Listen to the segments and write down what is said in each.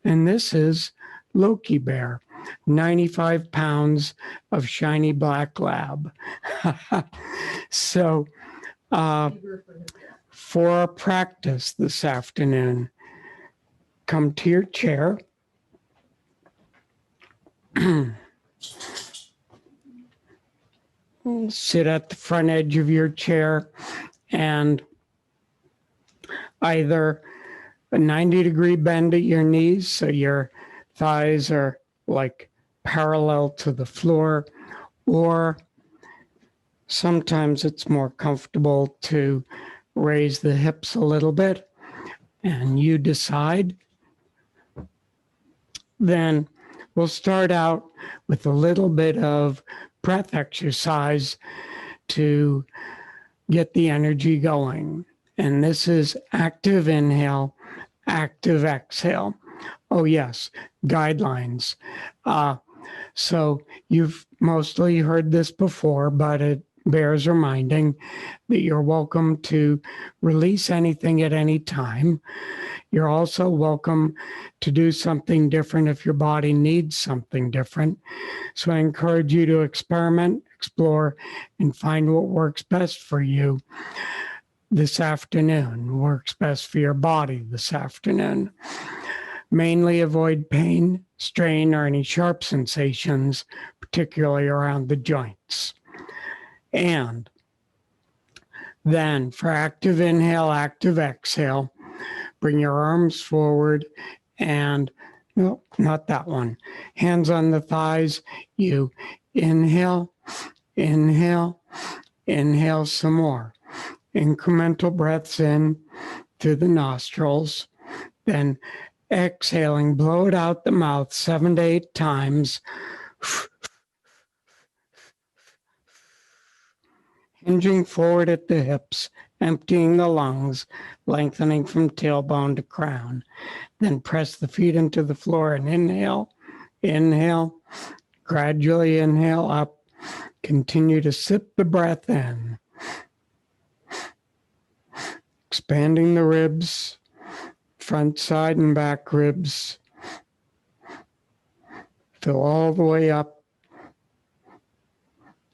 And this is Loki Bear, 95 pounds of shiny black lab. So for our practice this afternoon, come to your chair. Sit at the front edge of your chair and either a 90-degree bend at your knees so your thighs are like parallel to the floor, or sometimes it's more comfortable to raise the hips a little bit, and you decide. Then we'll start out with a little bit of breath exercise to get the energy going. And this is active inhale, active exhale. Oh yes, guidelines. So you've mostly heard this before, but it bears reminding that you're welcome to release anything at any time. You're also welcome to do something different if your body needs something different. So I encourage you to experiment, explore, and find what works best for you this afternoon, works best for your body this afternoon. Mainly avoid pain, strain, or any sharp sensations, particularly around the joints. And then for active inhale, active exhale, bring your arms forward and, no, not that one. Hands on the thighs. You inhale, inhale, inhale some more. Incremental breaths in through the nostrils. Then exhaling, blow it out the mouth 7 to 8 times. Hinging forward at the hips, emptying the lungs, lengthening from tailbone to crown. Then press the feet into the floor and inhale, inhale, gradually inhale up. Continue to sip the breath in. Expanding the ribs, front, side, and back ribs. Fill all the way up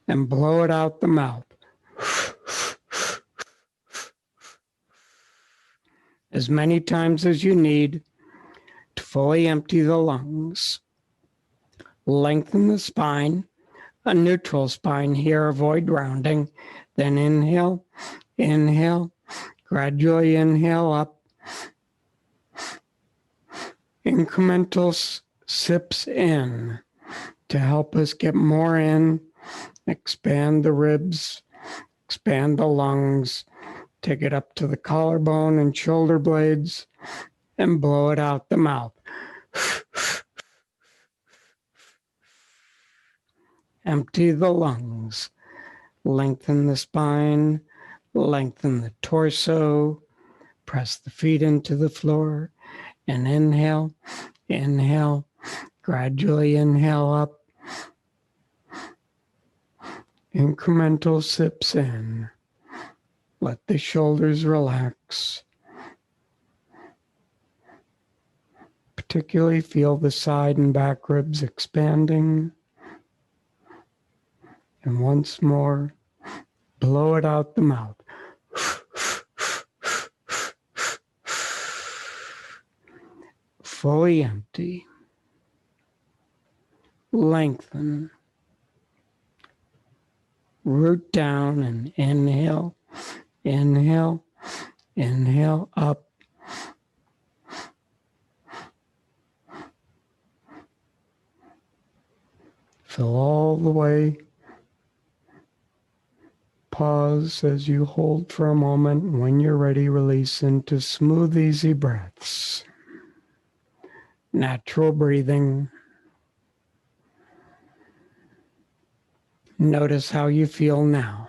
and blow it out the mouth. As many times as you need to fully empty the lungs. Lengthen the spine, a neutral spine here, avoid rounding. Then inhale, inhale, gradually inhale up. Incremental sips in to help us get more in, expand the ribs, expand the lungs. Take it up to the collarbone and shoulder blades and blow it out the mouth. Empty the lungs. Lengthen the spine. Lengthen the torso. Press the feet into the floor. And inhale, inhale. Gradually inhale up. Incremental sips in. Let the shoulders relax. Particularly feel the side and back ribs expanding. And once more, blow it out the mouth. Fully empty. Lengthen. Root down and inhale. Inhale, inhale up. Fill all the way. Pause as you hold for a moment. When you're ready, release into smooth, easy breaths. Natural breathing. Notice how you feel now.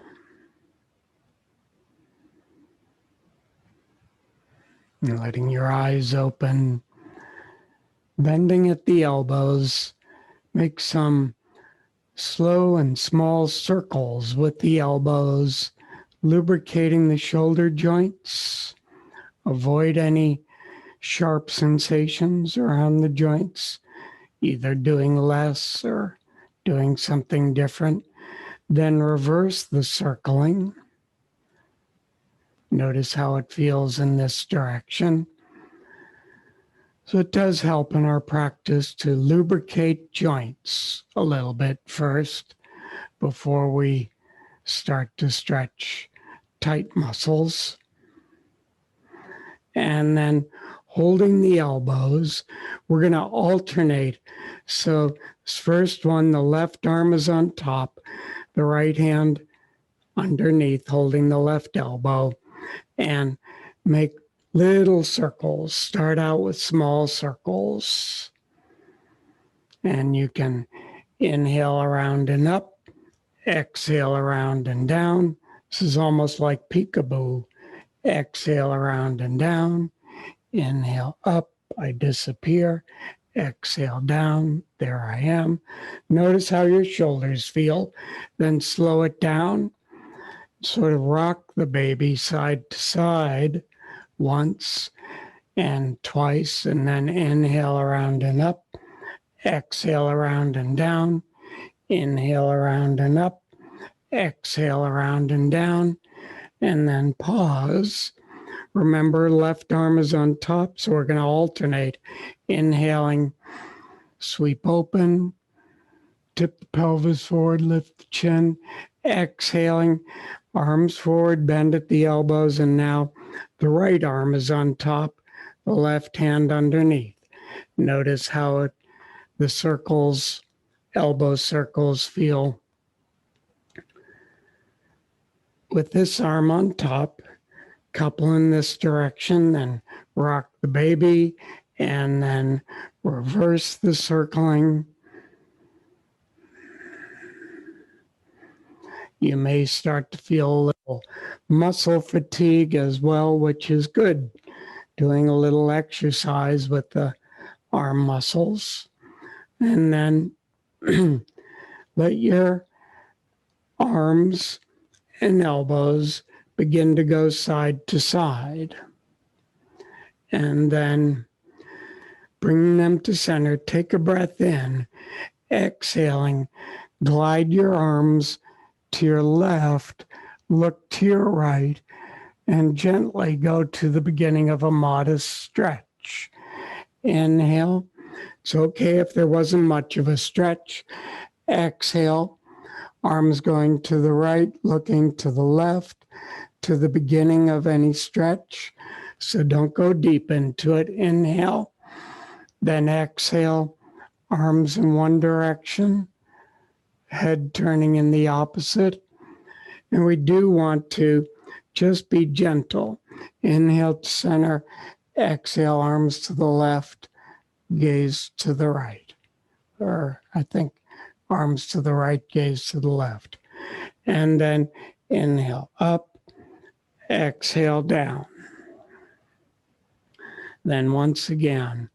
And letting your eyes open, bending at the elbows, make some slow and small circles with the elbows, lubricating the shoulder joints. Avoid any sharp sensations around the joints, either doing less or doing something different. Then reverse the circling. Notice how it feels in this direction. So it does help in our practice to lubricate joints a little bit first before we start to stretch tight muscles. And then holding the elbows, we're going to alternate. So this first one, the left arm is on top, the right hand underneath, holding the left elbow, and make little circles. Start out with small circles. And you can inhale around and up, exhale around and down. This is almost like peekaboo. Exhale around and down. Inhale up, I disappear. Exhale down, there I am. Notice how your shoulders feel. Then slow it down. Sort of rock the baby side to side once and twice, and then inhale around and up. Exhale around and down. Inhale around and up. Exhale around and down. And then pause. Remember, left arm is on top, so we're going to alternate. Inhaling, sweep open, tip the pelvis forward, lift the chin. Exhaling, arms forward, bend at the elbows, and now the right arm is on top, the left hand underneath. Notice how the circles, elbow circles feel. With this arm on top, couple in this direction, then rock the baby, and then reverse the circling. You may start to feel a little muscle fatigue as well, which is good. Doing a little exercise with the arm muscles. And then let your arms and elbows begin to go side to side. And then bring them to center. Take a breath in. Exhaling, glide your arms to your left, look to your right, and gently go to the beginning of a modest stretch. Inhale. It's okay if there wasn't much of a stretch. Exhale. Arms going to the right, looking to the left, to the beginning of any stretch. So don't go deep into it. Inhale. Then exhale. Arms in one direction. Head turning in the opposite. And we do want to just be gentle. Inhale to center. Exhale, arms to the left. Gaze to the right. Or I think arms to the right, gaze to the left. And then inhale up, exhale down. Then once again,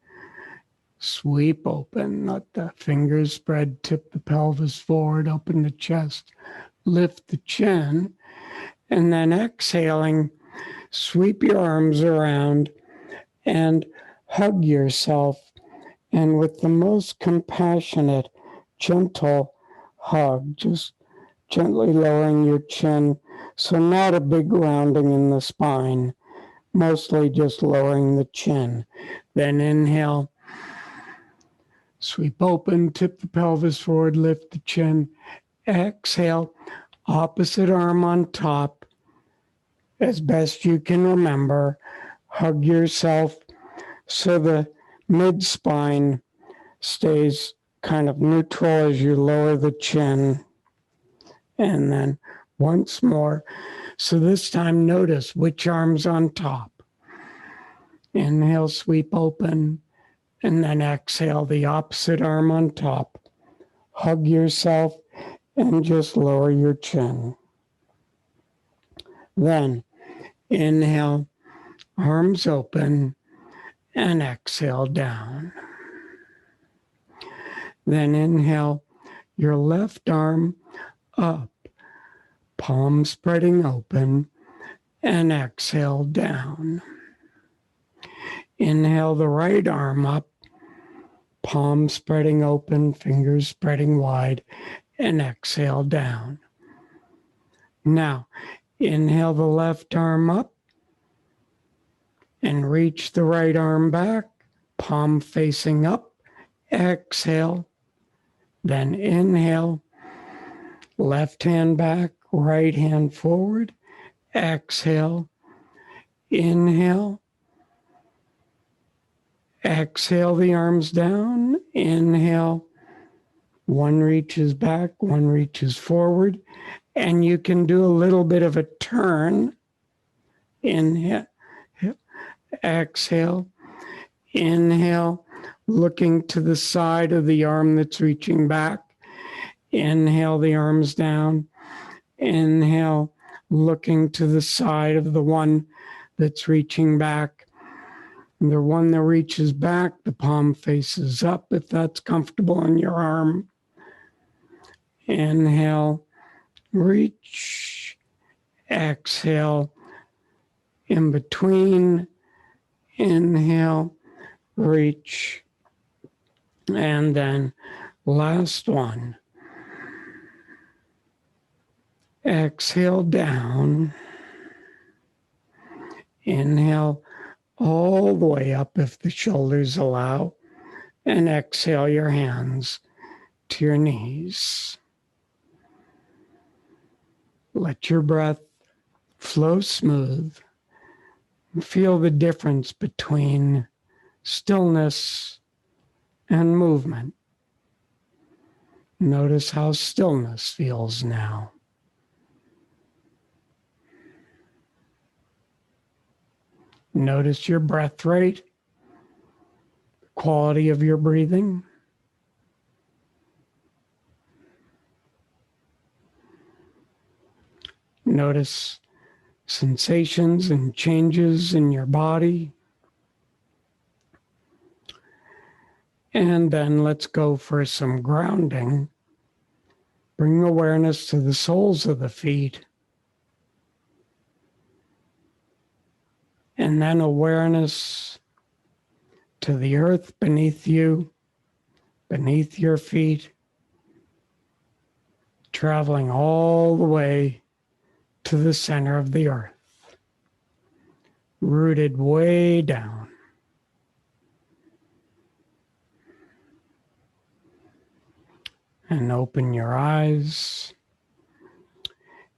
sweep open, let the fingers spread, tip the pelvis forward, open the chest, lift the chin, and then exhaling, sweep your arms around and hug yourself. And with the most compassionate, gentle hug, just gently lowering your chin. So not a big rounding in the spine, mostly just lowering the chin. Then inhale, sweep open, tip the pelvis forward, lift the chin. Exhale, opposite arm on top, as best you can remember. Hug yourself so the mid-spine stays kind of neutral as you lower the chin. And then once more. So this time notice which arm's on top. Inhale, sweep open, and then exhale the opposite arm on top. Hug yourself and just lower your chin. Then inhale, arms open, and exhale down. Then inhale your left arm up, palm spreading open, and exhale down. Inhale the right arm up, palm spreading open, fingers spreading wide, and exhale down. Now, inhale the left arm up and reach the right arm back, palm facing up, exhale, then inhale, left hand back, right hand forward, exhale, inhale, exhale the arms down, inhale, one reaches back, one reaches forward, and you can do a little bit of a turn, inhale, exhale, inhale, looking to the side of the arm that's reaching back, inhale the arms down, inhale, looking to the side of the one that's reaching back. And the one that reaches back, the palm faces up if that's comfortable on your arm. Inhale, reach, exhale, in between, inhale, reach, and then last one. Exhale down, inhale all the way up if the shoulders allow, and exhale your hands to your knees. Let your breath flow smooth. Feel the difference between stillness and movement. Notice how stillness feels now. Notice your breath rate, the quality of your breathing. Notice sensations and changes in your body. And then let's go for some grounding. Bring awareness to the soles of the feet. And then awareness to the earth beneath you, beneath your feet, traveling all the way to the center of the earth, rooted way down. And open your eyes.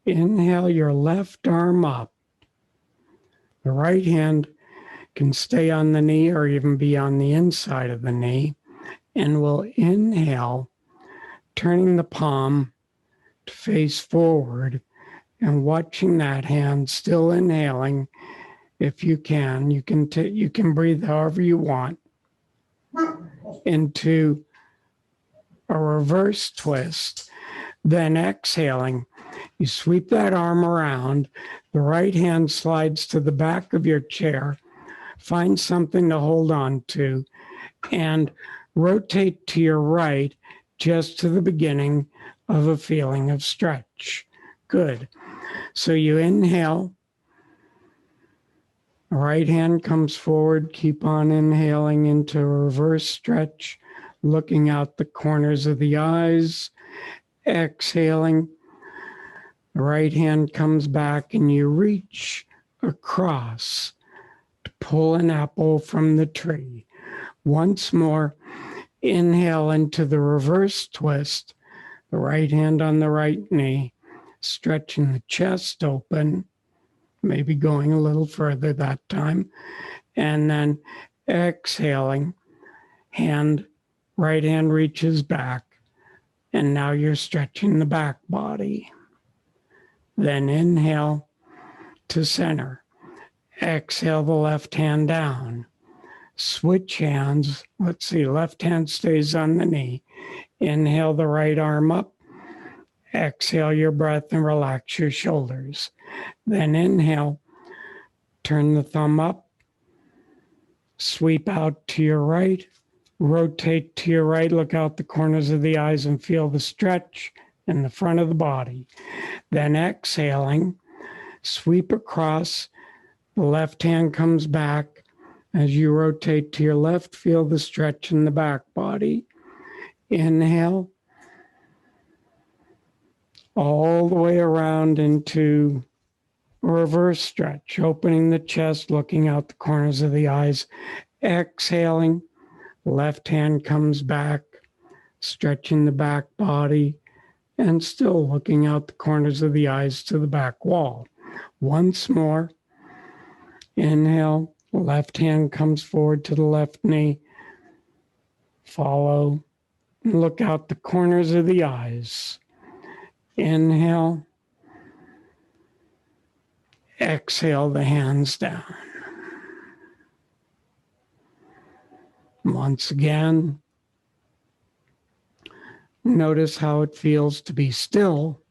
Inhale your left arm up. The right hand can stay on the knee or even be on the inside of the knee. And we'll inhale, turning the palm to face forward and watching that hand, still inhaling. If you can, you can breathe however you want into a reverse twist. Then exhaling, you sweep that arm around. The right hand slides to the back of your chair. Find something to hold on to and rotate to your right just to the beginning of a feeling of stretch. Good. So you inhale. Right hand comes forward. Keep on inhaling into a reverse stretch, looking out the corners of the eyes. Exhaling. The right hand comes back and you reach across to pull an apple from the tree. Once more, inhale into the reverse twist. The right hand on the right knee, stretching the chest open, maybe going a little further that time. And then exhaling, right hand reaches back. And now you're stretching the back body. Then inhale to center. Exhale the left hand down. Switch hands. Let's see, left hand stays on the knee. Inhale the right arm up. Exhale your breath and relax your shoulders. Then inhale, turn the thumb up. Sweep out to your right. Rotate to your right. Look out the corners of the eyes and feel the stretch in the front of the body. Then exhaling, sweep across. The left hand comes back. As you rotate to your left, feel the stretch in the back body. Inhale, all the way around into a reverse stretch, opening the chest, looking out the corners of the eyes. Exhaling, left hand comes back, stretching the back body, and still looking out the corners of the eyes to the back wall. Once more, inhale, left hand comes forward to the left knee, follow, look out the corners of the eyes. Inhale, exhale the hands down. Once again, notice how it feels to be still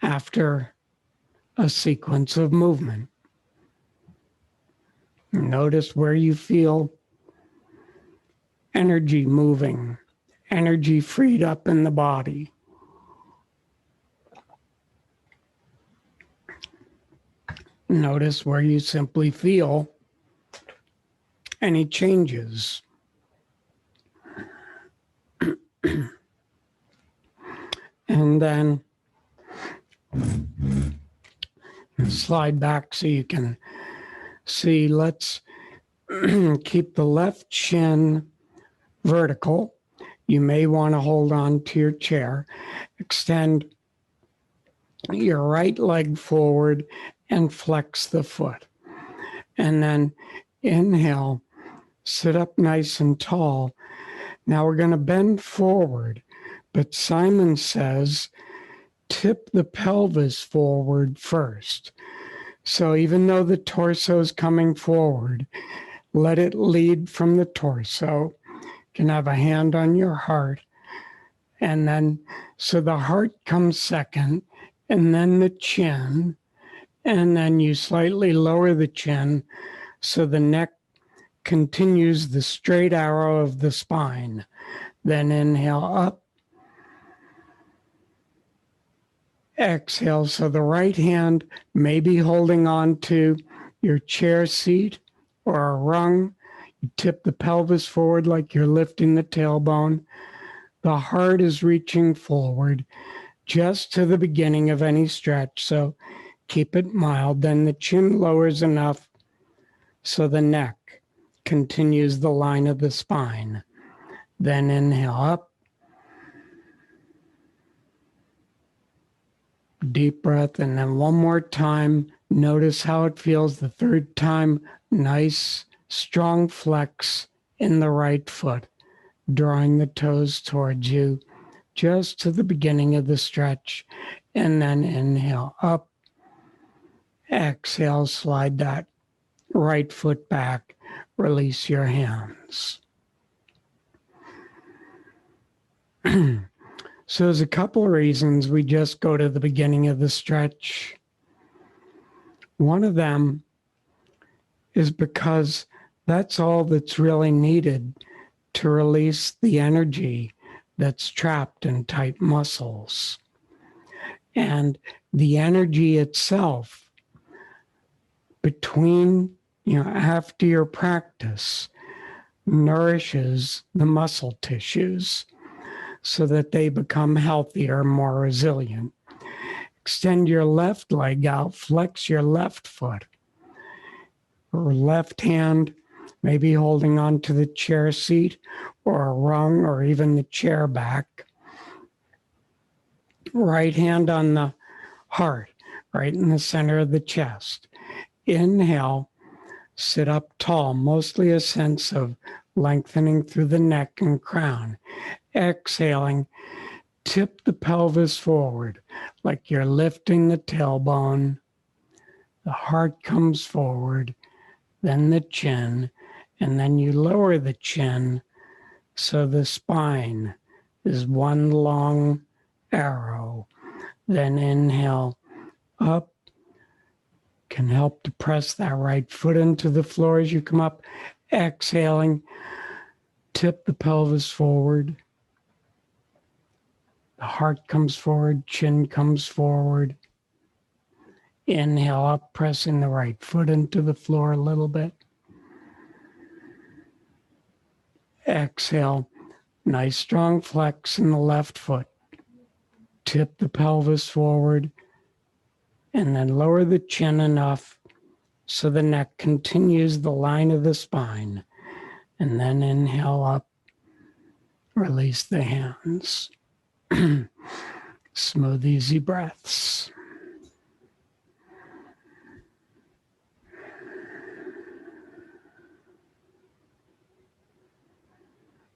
after a sequence of movement. Notice where you feel energy moving, energy freed up in the body. Notice where you simply feel any changes. And then slide back so you can see. Let's keep the left shin vertical. You may want to hold on to your chair. Extend your right leg forward and flex the foot. And then inhale, sit up nice and tall. Now we're going to bend forward, but Simon says tip the pelvis forward first. So even though the torso is coming forward, let it lead from the torso. You can have a hand on your heart. And then, so the heart comes second, and then the chin. And then you slightly lower the chin so the neck continues the straight arrow of the spine. Then inhale up. Exhale, so the right hand may be holding on to your chair seat or a rung. You tip the pelvis forward like you're lifting the tailbone. The heart is reaching forward just to the beginning of any stretch, so keep it mild. Then the chin lowers enough so the neck continues the line of the spine. Then inhale up. Deep breath, and then one more time. Notice how it feels the third time. Nice, strong flex in the right foot, drawing the toes towards you just to the beginning of the stretch. And then inhale up. Exhale, slide that right foot back. Release your hands. So there's a couple of reasons we just go to the beginning of the stretch. One of them is because that's all that's really needed to release the energy that's trapped in tight muscles. And the energy itself between, after your practice nourishes the muscle tissues so that they become healthier, more resilient. Extend your left leg out, flex your left foot. Or left hand, maybe holding on to the chair seat or a rung or even the chair back. Right hand on the heart, right in the center of the chest. Inhale, sit up tall, mostly a sense of lengthening through the neck and crown. Exhaling, tip the pelvis forward like you're lifting the tailbone. The heart comes forward, then the chin, and then you lower the chin so the spine is one long arrow. Then inhale up. Can help to press that right foot into the floor as you come up. Exhaling, tip the pelvis forward. The heart comes forward, chin comes forward. Inhale up, pressing the right foot into the floor a little bit. Exhale, nice strong flex in the left foot. Tip the pelvis forward and then lower the chin enough so the neck continues the line of the spine. And then inhale up, release the hands. Smooth, easy breaths.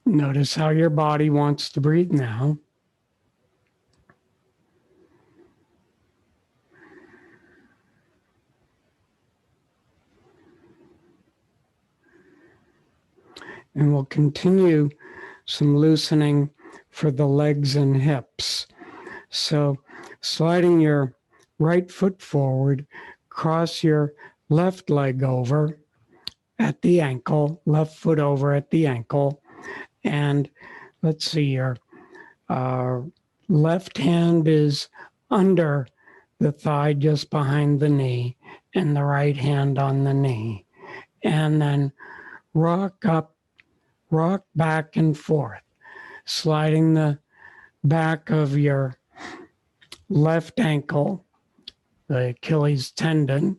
Notice how your body wants to breathe now. And we'll continue some loosening for the legs and hips. So sliding your right foot forward, cross your left leg over at the ankle, left foot over at the ankle. And let's see, your left hand is under the thigh just behind the knee and the right hand on the knee. And then rock up, rock back and forth, sliding the back of your left ankle, the Achilles tendon,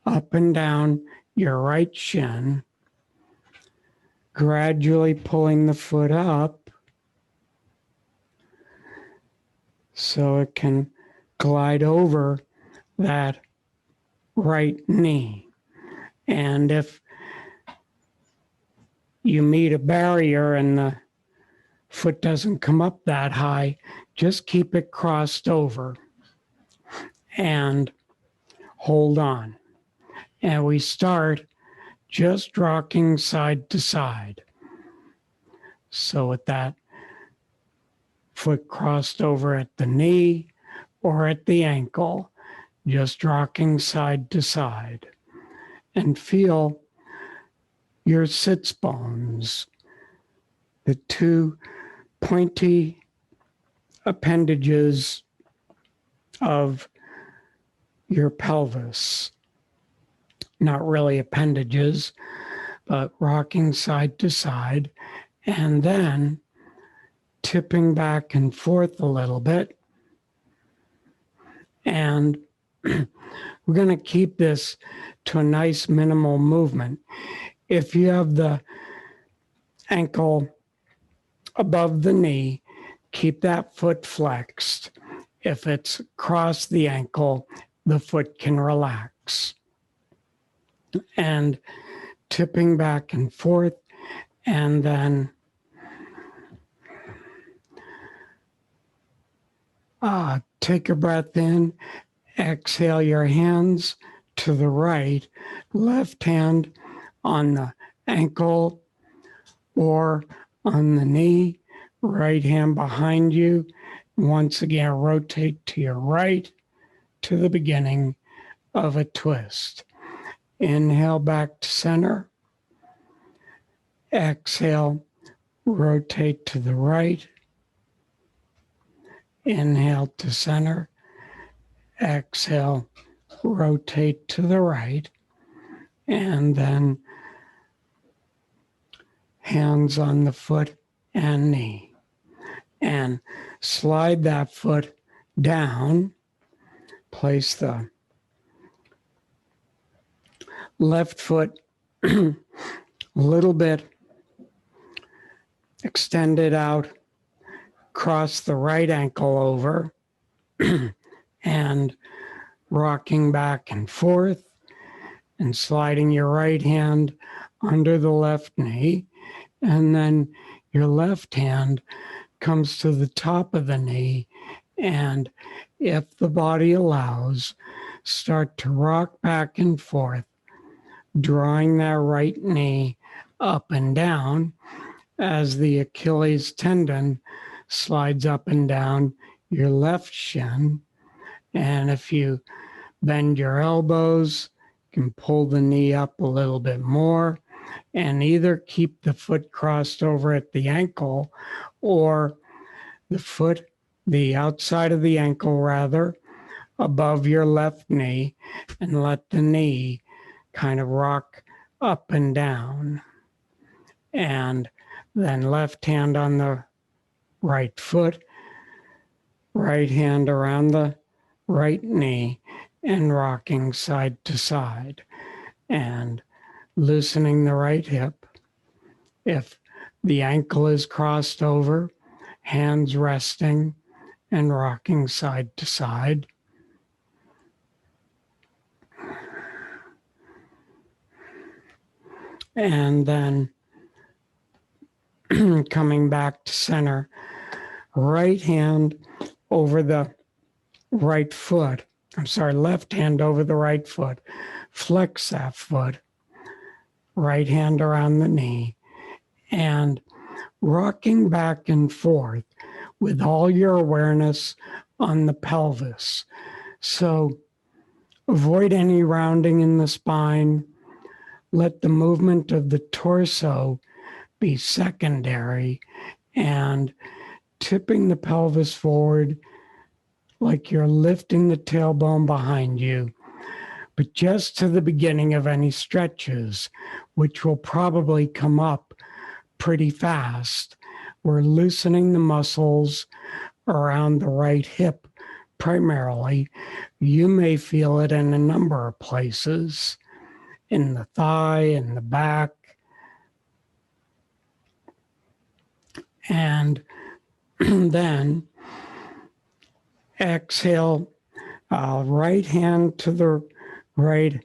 up and down your right shin, gradually pulling the foot up so it can glide over that right knee. And if you meet a barrier and the foot doesn't come up that high, just keep it crossed over and hold on. And we start just rocking side to side. So with that foot crossed over at the knee or at the ankle, just rocking side to side. And feel your sits bones, the two pointy appendages of your pelvis. Not really appendages, but rocking side to side, and then tipping back and forth a little bit. And we're going to keep this to a nice minimal movement. If you have the ankle above the knee, keep that foot flexed. If it's across the ankle, the foot can relax. And tipping back and forth, and then take a breath in, exhale your hands to the right, left hand on the ankle or on the knee, right hand behind you. Once again, rotate to your right to the beginning of a twist. Inhale back to center. Exhale, rotate to the right. Inhale to center. Exhale, rotate to the right. And then hands on the foot and knee. And slide that foot down. Place the left foot a little bit extended out, cross the right ankle over, and rocking back and forth, and sliding your right hand under the left knee, and then your left hand comes to the top of the knee, and if the body allows, start to rock back and forth, drawing that right knee up and down as the Achilles tendon slides up and down your left shin. And if you bend your elbows, you can pull the knee up a little bit more and either keep the foot crossed over at the ankle or the outside of the ankle rather, above your left knee and let the knee kind of rock up and down. And then left hand on the right foot, right hand around the right knee, and rocking side to side and loosening the right hip. If the ankle is crossed over, hands resting and rocking side to side. And then coming back to center, right hand over the right foot. Left hand over the right foot. Flex that foot. Right hand around the knee. And rocking back and forth with all your awareness on the pelvis. So avoid any rounding in the spine. Let the movement of the torso be secondary, and tipping the pelvis forward like you're lifting the tailbone behind you, but just to the beginning of any stretches, which will probably come up pretty fast. We're loosening the muscles around the right hip primarily. You may feel it in a number of places, in the thigh, in the back. And then exhale, right hand to the right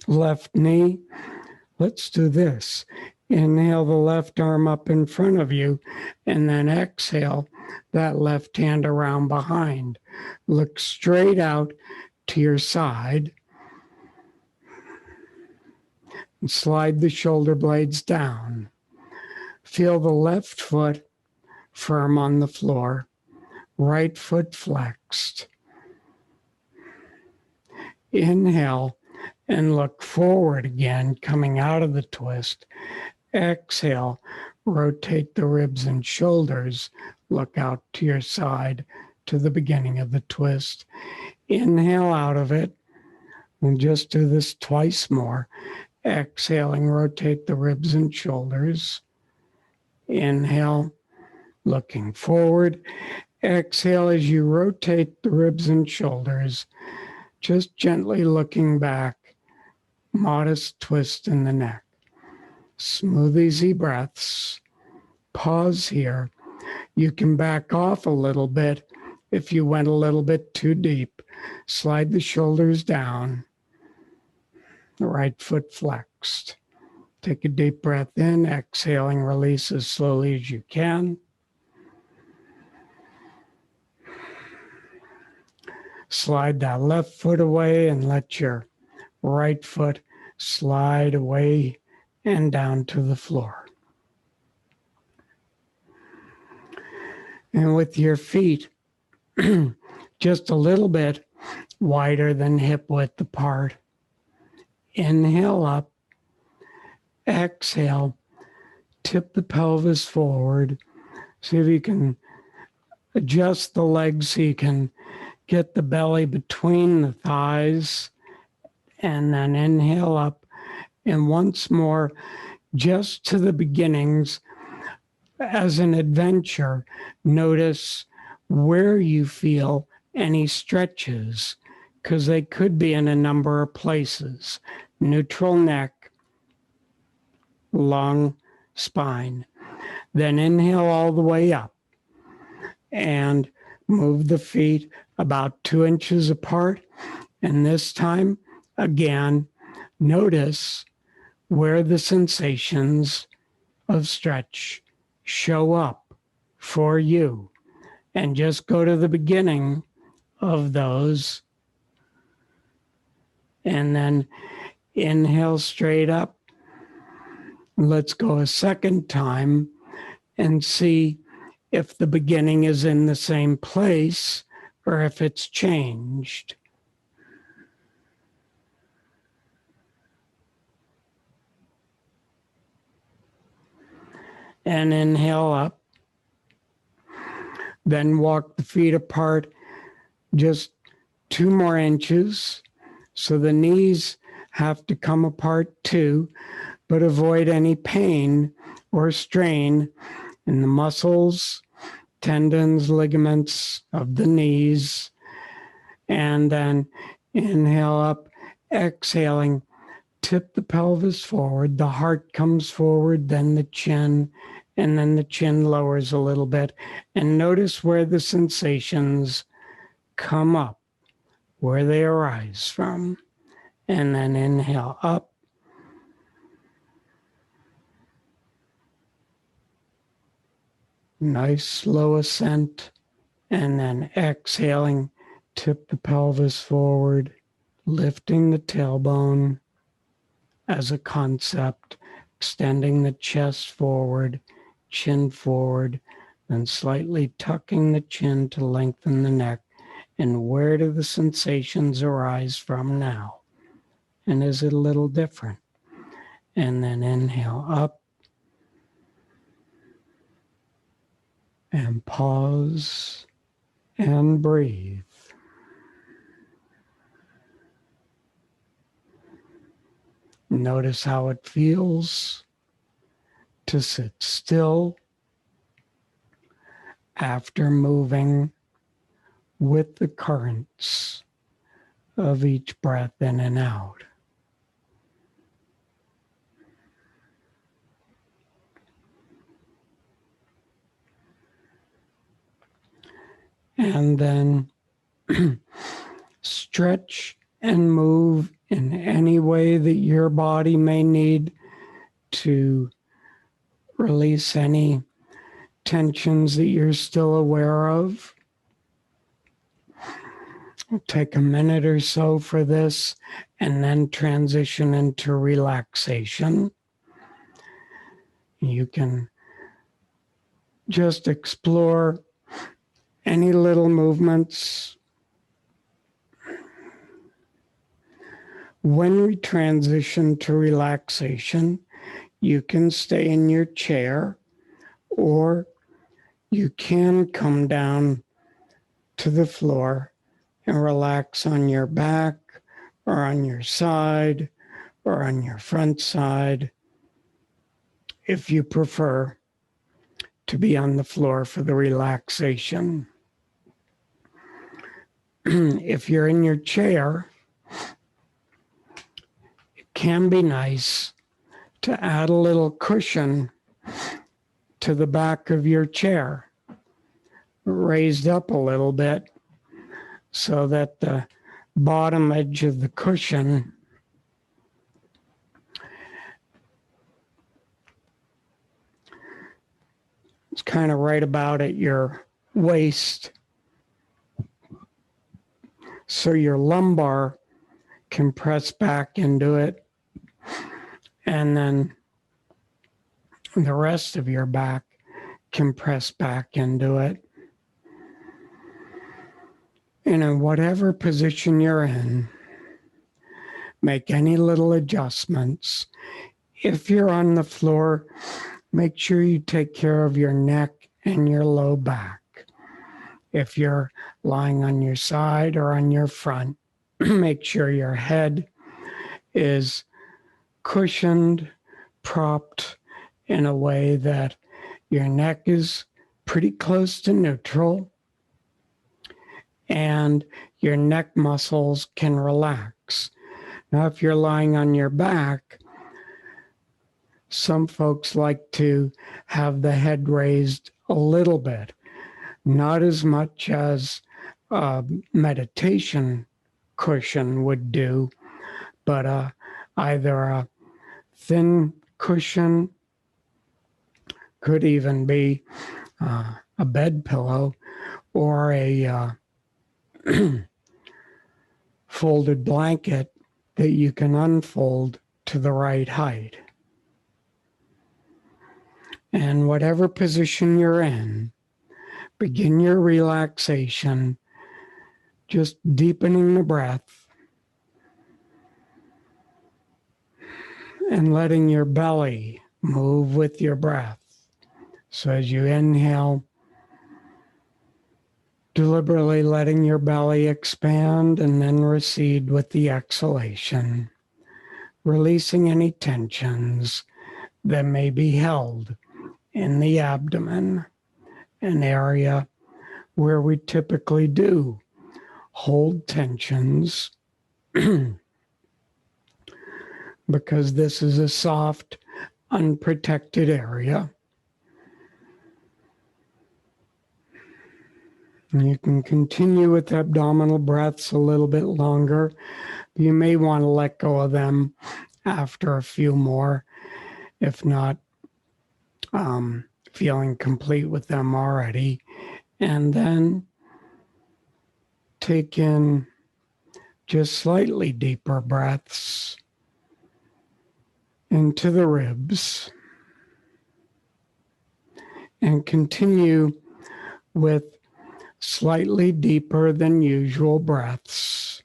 left knee. Let's do this. Inhale the left arm up in front of you, and then exhale that left hand around behind. Look straight out to your side. And slide the shoulder blades down. Feel the left foot firm on the floor, right foot flexed. Inhale and look forward again, coming out of the twist. Exhale, rotate the ribs and shoulders, look out to your side to the beginning of the twist. Inhale out of it, and just do this twice more. Exhaling, rotate the ribs and shoulders. Inhale, looking forward. Exhale as you rotate the ribs and shoulders, just gently looking back. Modest twist in the neck. Smooth, easy breaths. Pause here. You can back off a little bit if you went a little bit too deep. Slide the shoulders down. The right foot flexed. Take a deep breath in, exhaling, release as slowly as you can. Slide that left foot away and let your right foot slide away and down to the floor. And with your feet just a little bit wider than hip width apart, inhale up, exhale, tip the pelvis forward. See if you can adjust the legs so you can get the belly between the thighs, and then inhale up. And once more, just to the beginnings, as an adventure, notice where you feel any stretches, because they could be in a number of places. Neutral neck, long spine. Then inhale all the way up and move the feet about 2 inches apart. And this time, again, notice where the sensations of stretch show up for you. And just go to the beginning of those. And then inhale straight up. Let's go a second time and see if the beginning is in the same place or if it's changed. And inhale up. Then walk the feet apart just 2 more inches. So the knees have to come apart too, but avoid any pain or strain in the muscles, tendons, ligaments of the knees. And then inhale up, exhaling, tip the pelvis forward. The heart comes forward, then the chin, and then the chin lowers a little bit. And notice where the sensations come up, where they arise from. And then inhale up. Nice slow ascent. And then exhaling, tip the pelvis forward, lifting the tailbone as a concept, extending the chest forward, chin forward, then slightly tucking the chin to lengthen the neck. And where do the sensations arise from now? And is it a little different? And then inhale up and pause and breathe. Notice how it feels to sit still after moving with the currents of each breath in and out. And then stretch and move in any way that your body may need to release any tensions that you're still aware of. Take a minute or so for this and then transition into relaxation. You can just explore any little movements. When we transition to relaxation, you can stay in your chair or you can come down to the floor and relax on your back or on your side or on your front side if you prefer to be on the floor for the relaxation. If you're in your chair, it can be nice to add a little cushion to the back of your chair, raised up a little bit so that the bottom edge of the cushion is kind of right about at your waist, so your lumbar can press back into it, and then the rest of your back can press back into it. And in whatever position you're in, make any little adjustments. If you're on the floor, make sure you take care of your neck and your low back. If you're lying on your side or on your front, make sure your head is cushioned, propped in a way that your neck is pretty close to neutral and your neck muscles can relax. Now, if you're lying on your back, some folks like to have the head raised a little bit, not as much as a meditation cushion would do, but either a thin cushion, could even be a bed pillow, or a folded blanket that you can unfold to the right height. And whatever position you're in, begin your relaxation, just deepening the breath and letting your belly move with your breath. So as you inhale, Deliberately letting your belly expand and then recede with the exhalation, releasing any tensions that may be held in the abdomen, an area where we typically do hold tensions because this is a soft, unprotected area. And you can continue with abdominal breaths a little bit longer. You may want to let go of them after a few more, if not feeling complete with them already. And then take in just slightly deeper breaths into the ribs. And continue with slightly deeper than usual breaths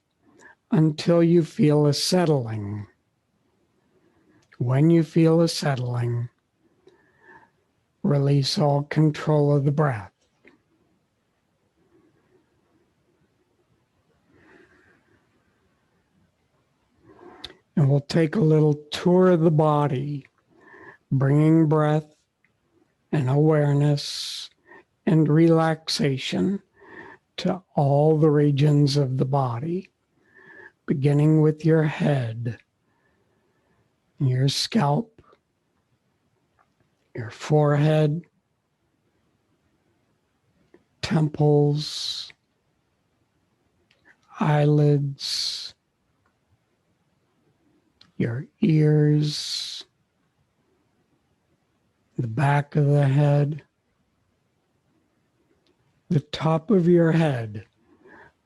until you feel a settling. When you feel a settling, release all control of the breath. And we'll take a little tour of the body, bringing breath and awareness and relaxation to all the regions of the body, beginning with your head, your scalp, your forehead, temples, eyelids, your ears, the back of the head, the top of your head,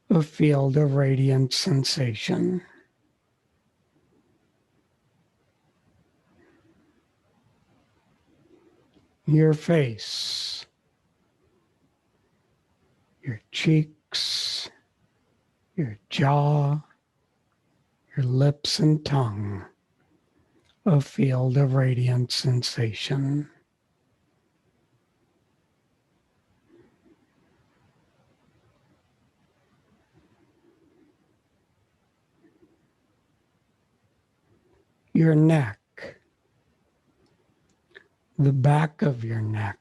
a field of radiant sensation. Your face, your cheeks, your jaw, your lips and tongue, a field of radiant sensation. Your neck, the back of your neck,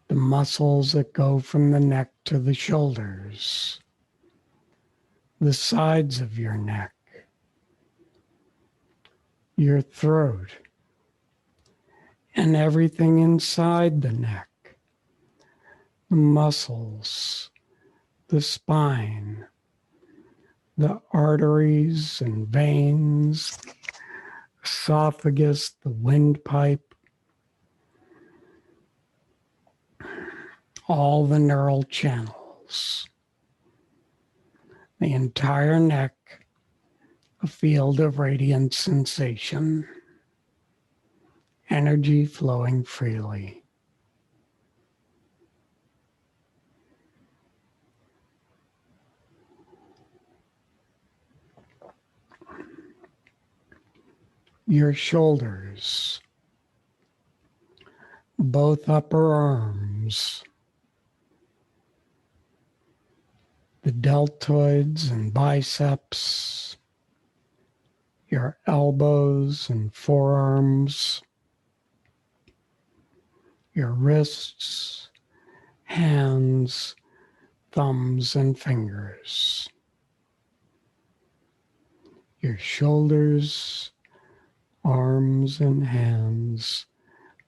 the muscles that go from the neck to the shoulders, the sides of your neck, your throat, and everything inside the neck, the muscles, the spine, the arteries and veins, esophagus, the windpipe, all the neural channels, the entire neck, a field of radiant sensation, energy flowing freely. Your shoulders, both upper arms, the deltoids and biceps, your elbows and forearms, your wrists, hands, thumbs, and fingers, your shoulders, arms, and hands,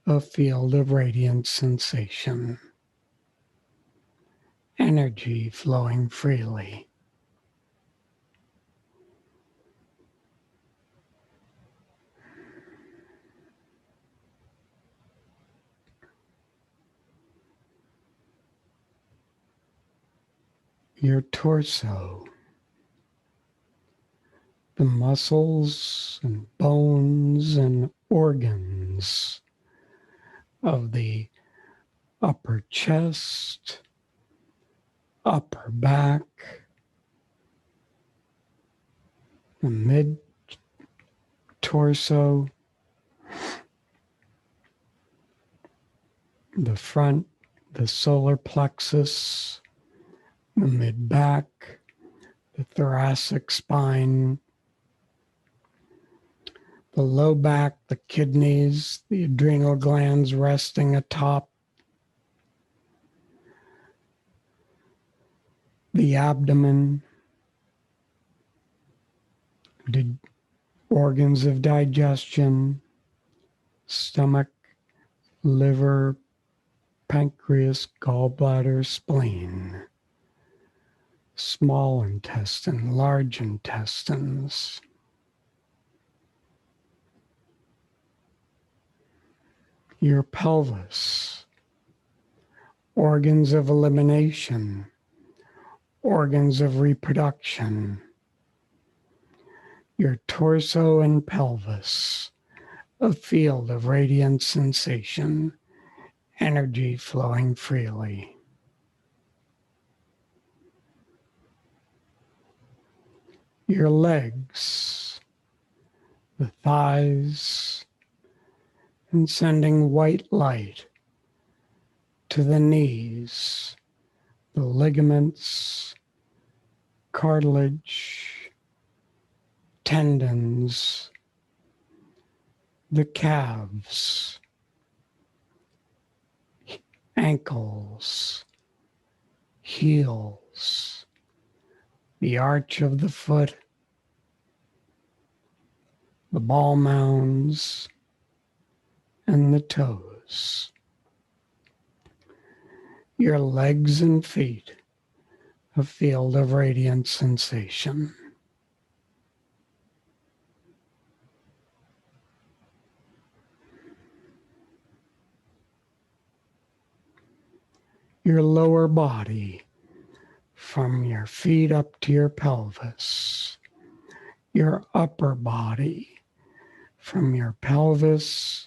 a field of radiant sensation, energy flowing freely. Your torso, the muscles and bones and organs of the upper chest, upper back, the mid torso, the front, the solar plexus, the mid-back, the thoracic spine, the low back, the kidneys, the adrenal glands resting atop, the abdomen, the organs of digestion, stomach, liver, pancreas, gallbladder, spleen, small intestine, large intestines, your pelvis, organs of elimination, organs of reproduction, your torso and pelvis, a field of radiant sensation, energy flowing freely. Your legs, the thighs, and sending white light to the knees, the ligaments, cartilage, tendons, the calves, ankles, heels, the arch of the foot, the ball mounds, and the toes. Your legs and feet, a field of radiant sensation. Your lower body, from your feet up to your pelvis. Your upper body, from your pelvis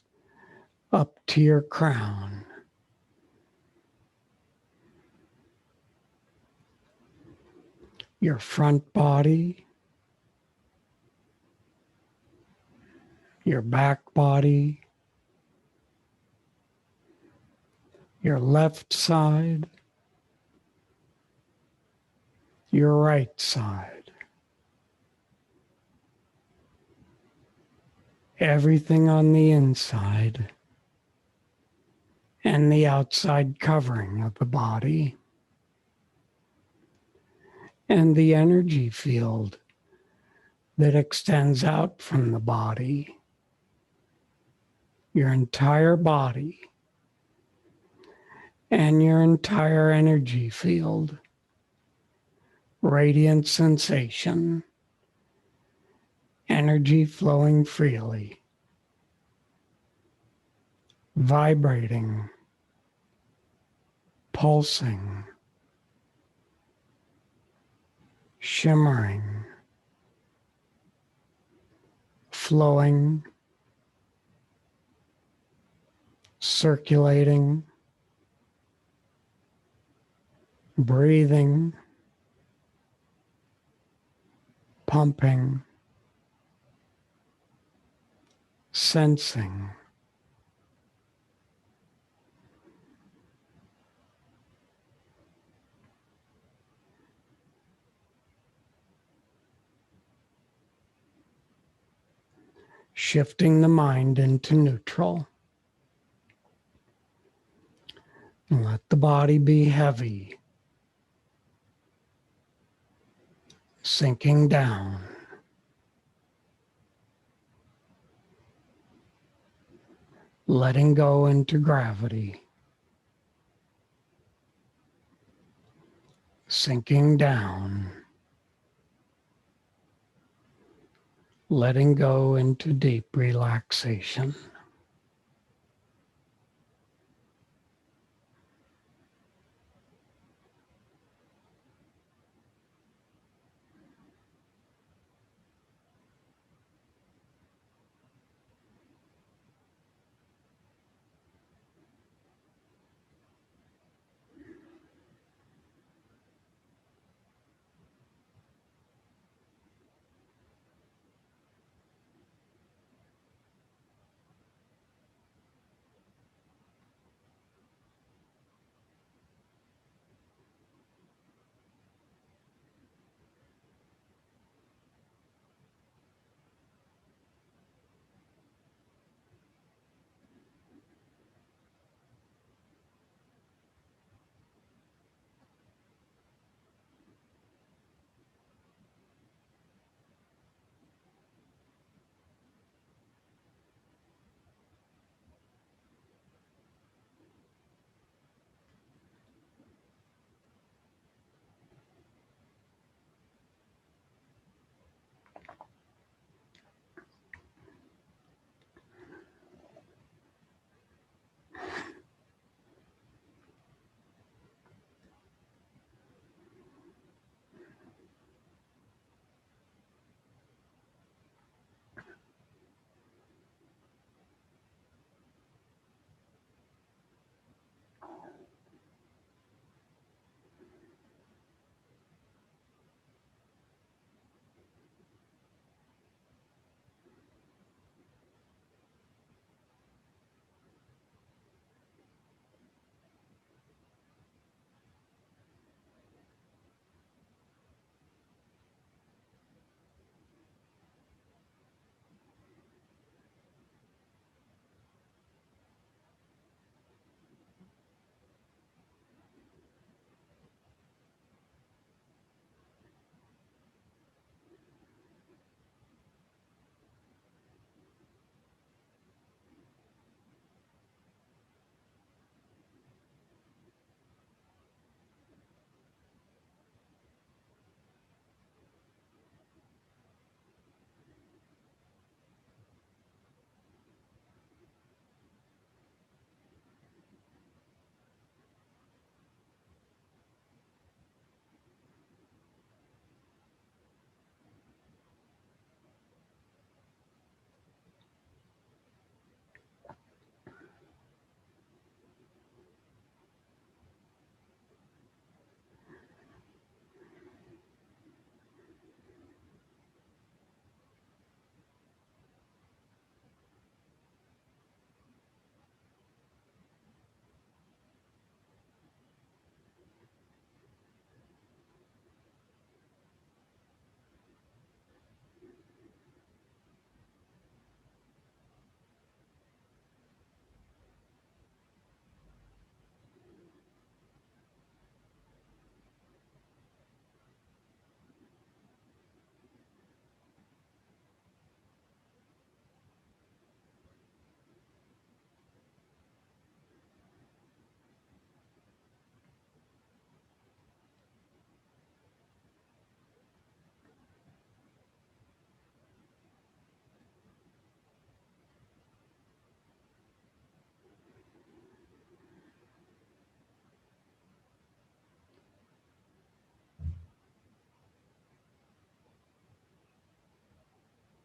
up to your crown. Your front body, your back body, your left side, your right side. Everything on the inside and the outside covering of the body. And the energy field that extends out from the body. Your entire body and your entire energy field. Radiant sensation. Energy flowing freely. Vibrating. Pulsing. Shimmering. Flowing. Circulating. Breathing. Pumping. Sensing. Shifting the mind into neutral. And let the body be heavy. Sinking down. Letting go into gravity. Sinking down. Letting go into deep relaxation.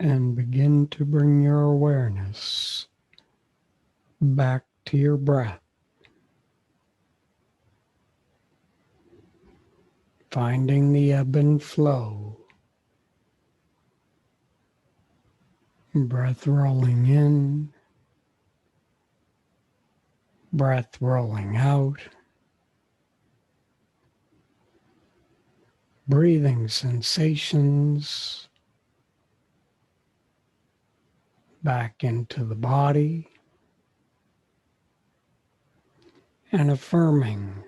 and begin to bring your awareness back to your breath. Finding the ebb and flow. Breath rolling in, breath rolling out. Breathing sensations back into the body, and affirming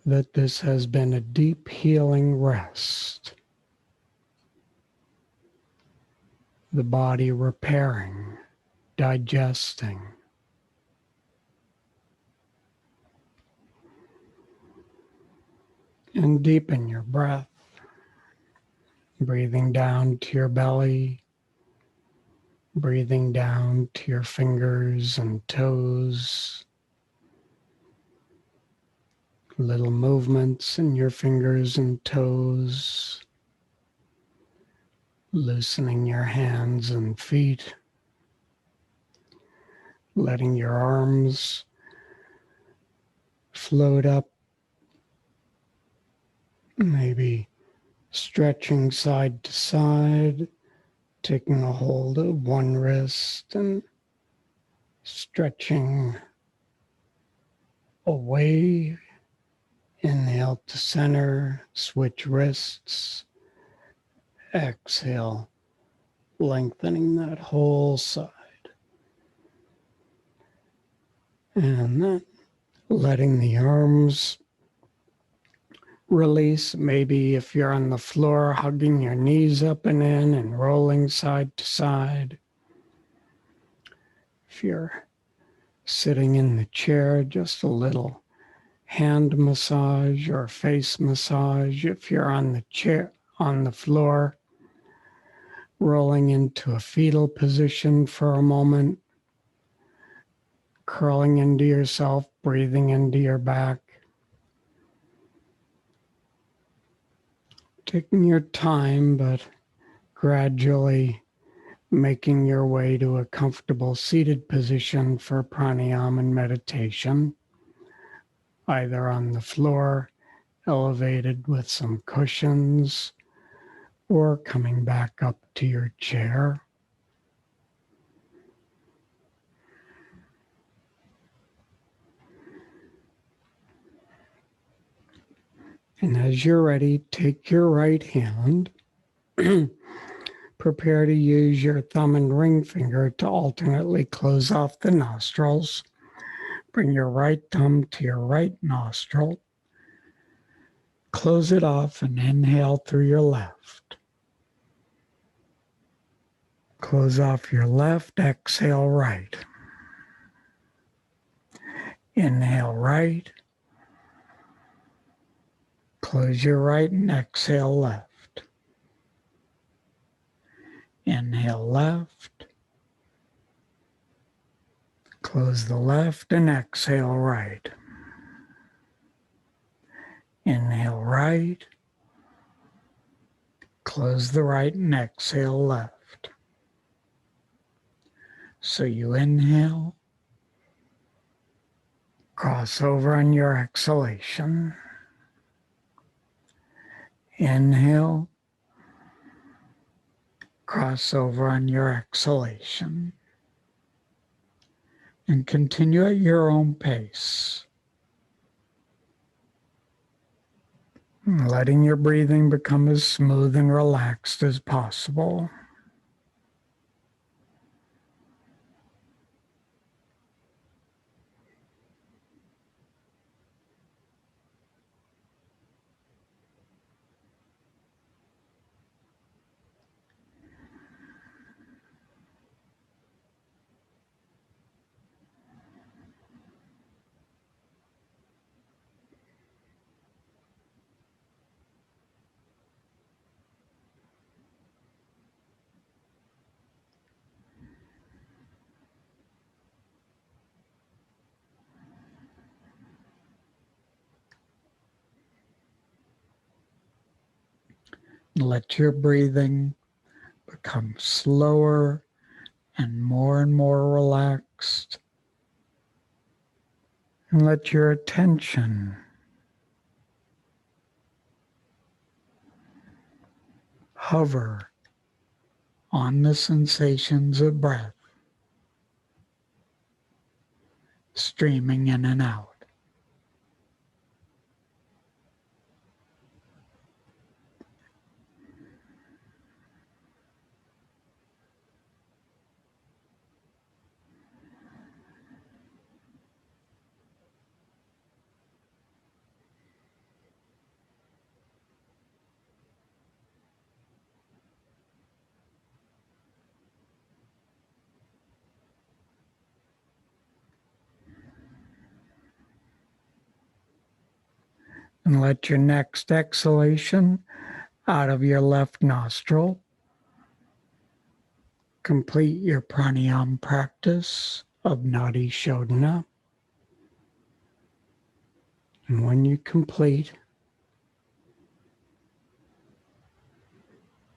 that this has been a deep healing rest. The body repairing, digesting. And deepen your breath, breathing down to your belly, breathing down to your fingers and toes. Little movements in your fingers and toes, loosening your hands and feet, letting your arms float up, maybe stretching side to side, taking a hold of one wrist and stretching away. Inhale to center, switch wrists. Exhale, lengthening that whole side. And then letting the arms release. Maybe if you're on the floor, hugging your knees up and in and rolling side to side. If you're sitting in the chair, just a little hand massage or face massage. If you're on the chair, on the floor, rolling into a fetal position for a moment, curling into yourself, breathing into your back. Taking your time, but gradually making your way to a comfortable seated position for pranayama and meditation, either on the floor, elevated with some cushions, or coming back up to your chair. And as you're ready, take your right hand, prepare to use your thumb and ring finger to alternately close off the nostrils. Bring your right thumb to your right nostril. Close it off and inhale through your left. Close off your left, exhale right. Inhale right. Close your right and exhale left. Inhale left. Close the left and exhale right. Inhale right. Close the right and exhale left. So you inhale, cross over on your exhalation. Inhale, cross over on your exhalation. And continue at your own pace. Letting your breathing become as smooth and relaxed as possible. Let your breathing become slower and more relaxed. And let your attention hover on the sensations of breath streaming in and out. And let your next exhalation out of your left nostril complete your pranayama practice of Nadi Shodhana. And when you complete,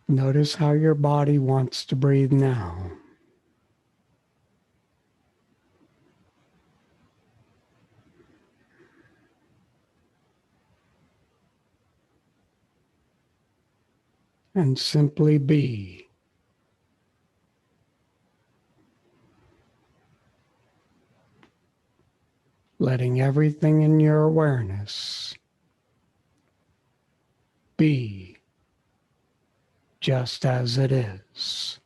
notice how your body wants to breathe now. And simply be. Letting everything in your awareness be just as it is.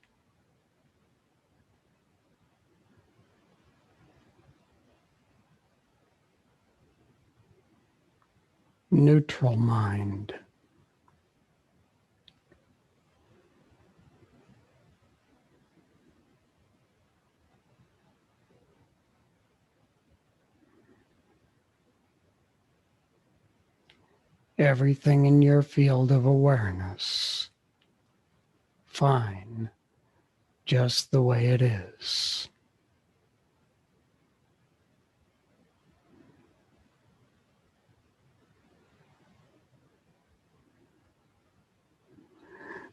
Neutral mind. Everything in your field of awareness, fine, just the way it is.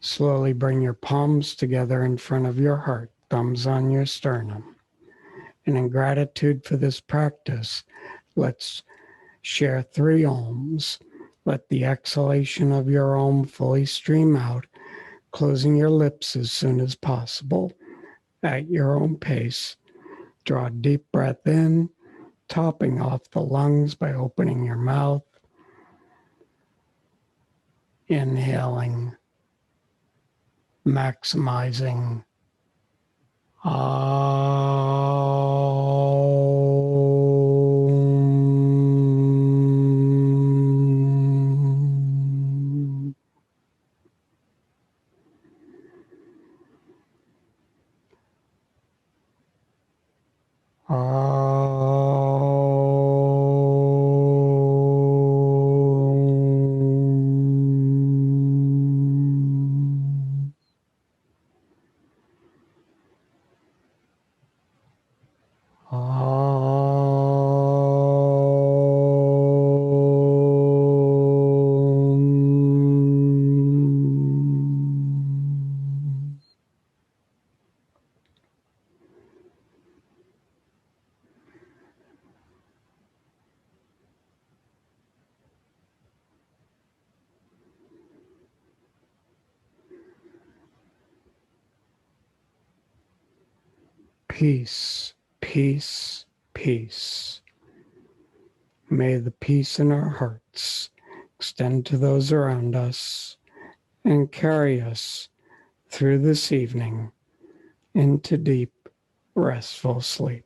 Slowly bring your palms together in front of your heart, thumbs on your sternum. And in gratitude for this practice, let's share 3 ohms. Let the exhalation of your ohm fully stream out, closing your lips as soon as possible. At your own pace, draw a deep breath in, topping off the lungs by opening your mouth, inhaling, maximizing. Peace, peace, peace. May the peace in our hearts extend to those around us and carry us through this evening into deep, restful sleep.